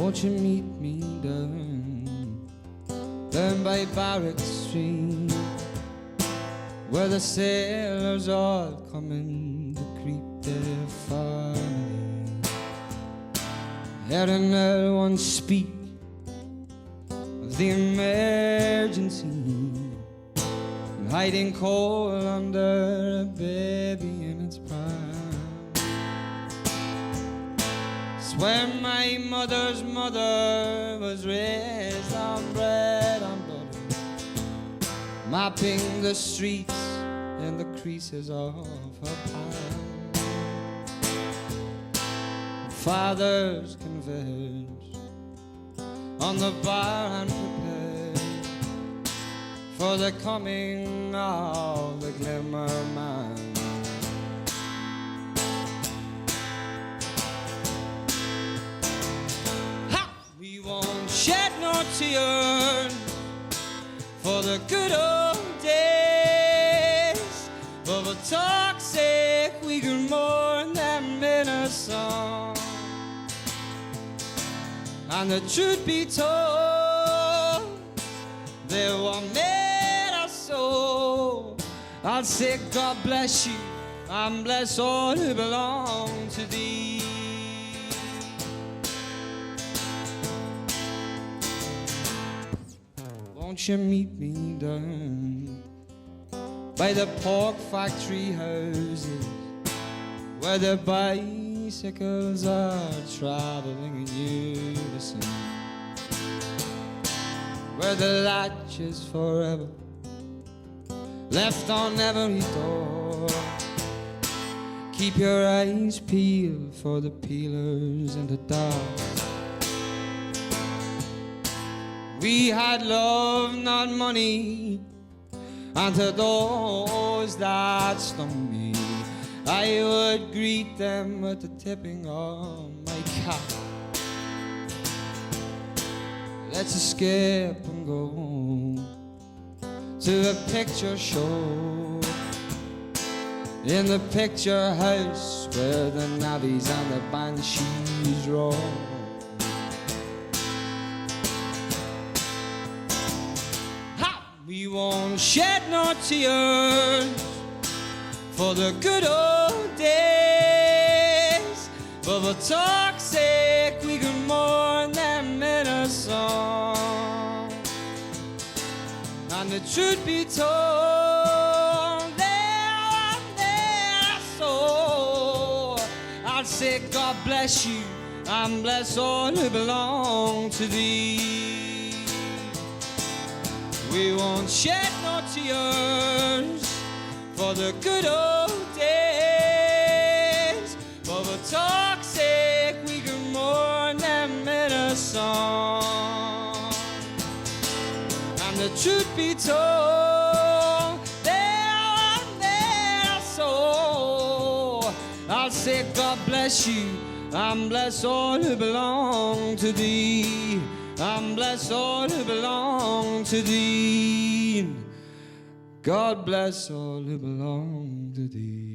Won't you meet me down by Barrack Street, where the sailors all come in to greet their family, hearing no one speak of the emergency, and hiding cold under a baby in its prime. Where my mother's mother was raised on bread and butter, mopping the streets in the creases of her palm. Fathers converge on the bar and prepare for the coming of the glimmer man. We won't shed no tears for the good old days, but for talk's sake we can mourn them in a song. And the truth be told, they were made us so. I'll say God bless you and bless all who belong to thee. Won't you meet me down by the pork factory houses, where the bicycles are traveling in unison, where the latch is forever left on every door. Keep your eyes peeled for the peelers in the dark. We had love, not money, and to those that stung me, I would greet them with the tipping of my cap. Let's escape and go to a picture show, in the picture house where the navvies and the banshees roll. We won't shed no tears for the good old days, but for talk's sake we can mourn them in a song. And the truth be told, they're so. I'll say God bless you and bless all who belong to thee. We won't shed no tears for the good old days, but for talk's sake we can mourn them in a song. And the truth be told, they're so. I'll say God bless you and bless all who belong to thee, and bless all who belong to thee. God bless all who belong to thee.